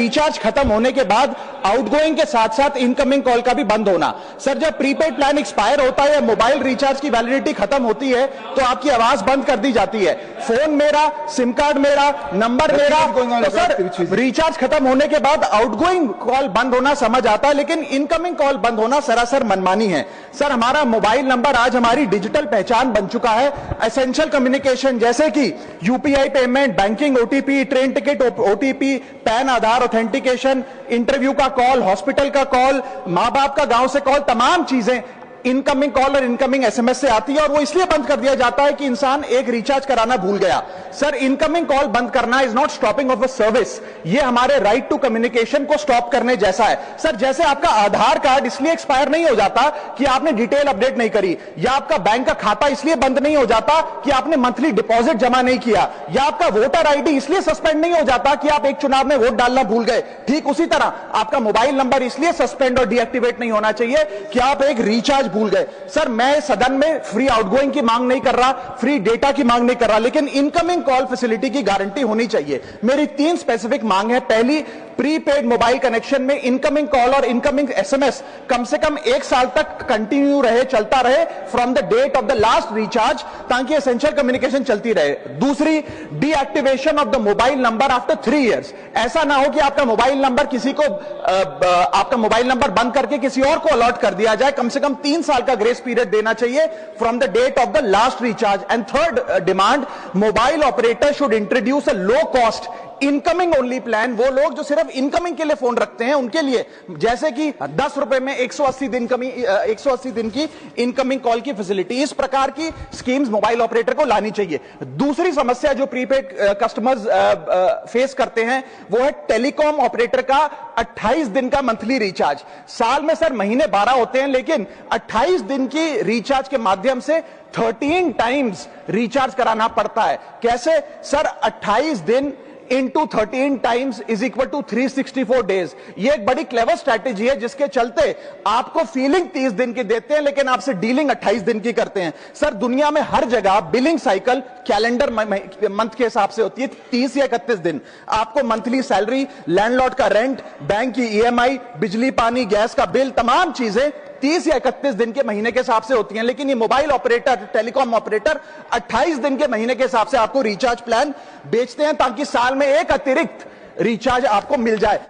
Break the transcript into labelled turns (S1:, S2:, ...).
S1: Recharge खत्म होने के बाद आउटगोइंग के साथ साथ इनकमिंग कॉल का भी बंद होना। सर जब प्रीपेड प्लान एक्सपायर होता है या मोबाइल रिचार्ज की वैलिडिटी खत्म होती है तो आपकी आवाज बंद कर दी जाती है, फोन मेरा, सिम कार्ड मेरा, नंबर मेरा। तो सर रिचार्ज खत्म होने के बाद आउटगोइंग कॉल बंद होना समझ आता है, लेकिन इनकमिंग कॉल बंद होना सरासर मनमानी है। सर हमारा मोबाइल नंबर आज हमारी डिजिटल पहचान बन चुका है। एसेंशियल कम्युनिकेशन जैसे कि UPI payment, banking OTP, train ticket OTP, PAN Aadhaar authentication, interview का कॉल, हॉस्पिटल का कॉल, मां बाप का गांव से कॉल, तमाम चीजें इनकमिंग कॉल और इनकमिंग एसएमएस से आती है और वो इसलिए बंद कर दिया जाता है कि इंसान एक रिचार्ज कराना भूल गया। सर इनकमिंग कॉल बंद करना is not stopping of a service, ये हमारे राइट टू कम्युनिकेशन को स्टॉप करने जैसा है। सर जैसे आपका आधार कार्ड इसलिए एक्सपायर नहीं हो जाता कि आपने डिटेल अपडेट नहीं करी, या आपका बैंक का खाता इसलिए बंद नहीं हो जाता कि आपने मंथली डिपॉजिट जमा नहीं किया, या आपका वोटर आईडी इसलिए सस्पेंड नहीं हो जाता कि आप एक चुनाव में वोट डालना भूल गए। ठीक उसी तरह आपका मोबाइल नंबर इसलिए सस्पेंड और डीएक्टिवेट नहीं होना चाहिए कि आप एक रिचार्ज भूल गए। सर मैं सदन में फ्री आउटगोइंग की मांग नहीं कर रहा, फ्री डेटा की मांग नहीं कर रहा, लेकिन इनकमिंग कॉल फैसिलिटी की गारंटी होनी चाहिए। मेरी 3 स्पेसिफिक मांग है। पहली, प्रीपेड मोबाइल कनेक्शन में इनकमिंग कॉल और इनकमिंग एसएमएस कम से कम 1 साल तक कंटिन्यू रहे, चलता रहे from the date of the last recharge, ताकि एसेंशियल कम्युनिकेशन चलती रहे। दूसरी, deactivation of the mobile number after 3 years. ऐसा ना हो कि आपका मोबाइल नंबर किसी को आपका मोबाइल नंबर बंद करके किसी और को अलॉट कर दिया जाए। कम से कम 3 साल का ग्रेस पीरियड देना चाहिए from the date of the last recharge. And third demand, mobile operator should introduce a low cost incoming only plan. वो लोग जो सिर्फ इनकमिंग के लिए फोन रखते हैं उनके लिए, जैसे कि 10 रुपए में 180 दिन की इनकमिंग कॉल की फैसिलिटी, इस प्रकार की स्कीम्स मोबाइल ऑपरेटर को लानी चाहिए। दूसरी समस्या जो प्रीपेड कस्टमर्स फेस करते हैं वो है टेलीकॉम ऑपरेटर का 28 दिन का मंथली रिचार्ज। साल में सर महीने 12 होते हैं, लेकिन 28 दिन की रिचार्ज के माध्यम से 13 टाइम्स रिचार्ज कराना पड़ता है। कैसे सर? 28 दिन into 13 times is equal to 364 days। ये एक बड़ी क्लेवर स्ट्रैटेजी है जिसके चलते आपको फीलिंग 30 दिन की देते हैं, लेकिन आपसे डीलिंग 28 दिन की करते हैं। सर दुनिया में हर जगह बिलिंग साइकिल कैलेंडर मंथ के हिसाब से होती है, 30 या 31 दिन। आपको मंथली सैलरी, लैंडलॉर्ड का रेंट, बैंक की ईएमआई, बिजली पानी गैस का बिल, तमाम चीजें 30 या 31 दिन के महीने के हिसाब से होती हैं। लेकिन ये मोबाइल ऑपरेटर, टेलीकॉम ऑपरेटर 28 दिन के महीने के हिसाब से आपको रिचार्ज प्लान बेचते हैं, ताकि साल में एक अतिरिक्त रिचार्ज आपको मिल जाए।